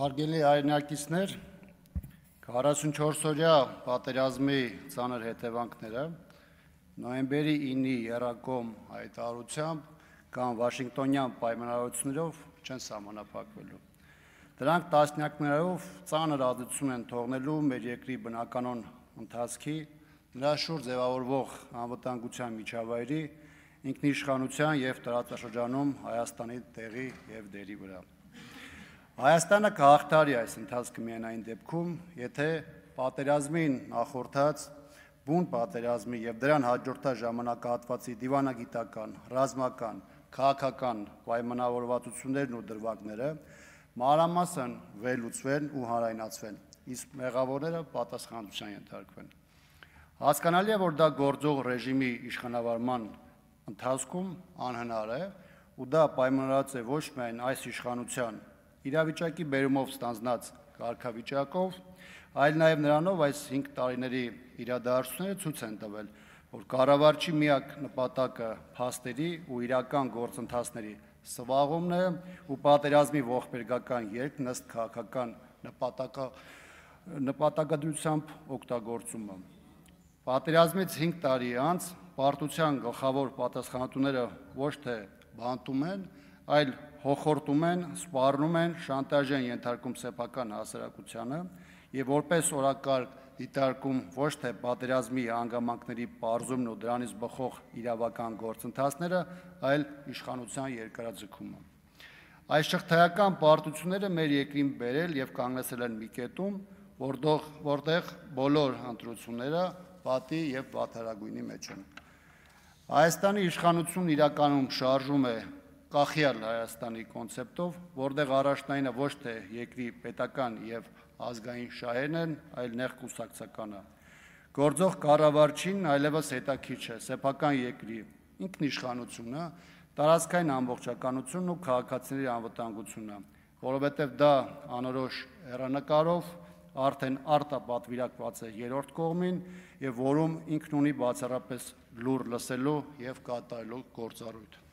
Հարգելի հայրենակիցներ, 44-օրյա պատերազմի ծանր հետևանքները նոյեմբերի 9-ի եռակողմ հայտարարությամբ կամ Վաշինգտոնյան պայմանավորություններով չեն սահմանափակվելու։ Դրանք տասնյակներով ծանր ազդեցություն են թողնելու մեր երկրի բնականոն ընթացքի, նրա շուրջ ձևավորվող անվտանգության միջավայրի, ինքնիշխանության և տարածաշրջանում Հայաստանի տեղի և դերի վրա։ Հայաստանը կհաղթարի այս ընթացքը միայն այն դեպքում, եթե պատերազմին նախորդած բուն պատերազմի և դրան հաջորդած ժամանակահատվածի դիվանագիտական, ռազմական, քաղաքական պայմանավորվածություններն ու դրվագները մանրամասն վերլուծվեն ու հանրայնացվեն, իսկ մեղավորները պատասխանատվության ենթարկվեն։ Հասկանալի է, որ դա գործող ռեժիմի իշխանավարման ընթացքում անհնար է, ու դա պայմանավորված է ոչ միայն այս իշխանության իրավիճակի բերումով ստանձնած կարգավիճակով, այլ նաև նրանով այս 5 տարիների իրադարձությունները ցույց են տվել, որ կառավարչի միակ նպատակը փաստերի ու իրական գործընթացների սվաղումն է ու պատերազմի ողբերգական ելքն ըստ քաղաքական նպատակադրությամբ օգտագործումը։ Պատերազմից 5 տարի անց պարտության գլխավոր պատասխանատուները ոչ թե բանտում են, այլ հոխորտում են, սպառնում են, շանտաժ են ենթարկում սեփական հասարակությանը և որպես օրակարգ դիտարկում ոչ թե պատերազմի հանգամանքների պարզումն ու դրանից բխող իրավական գործընթացները, այլ իշխանության երկարաձգումը։ Այս շղթայական պարտությունները մեր երկրին բերել և կանգնեցրել են մի կետում, որտեղ բոլոր ընտրությունները պատի և վատթարագույնի մեջ են։ Հայաստանի իշխանությունն իրականում շարժում է կախյալ Հայաստանի կոնցեպտով, որտեղ առաջնայինը ոչ թե երկրի պետական և ազգային շահերն են, այլ նեղ կուսակցականը։ Գործող կառավարչին այլևս հետաքրքիր չէ սեփական երկրի ինքնիշխանությունը, տարածքային ամբողջականությունն ու քաղաքացիների անվտանգությունը, որովհետև դա անորոշ հեռանկարով արդեն արտապատվիրակված է երրորդ կողմին և որում ինքն ունի բացառապես լուռ լսելու և կատարելու գործառույթ։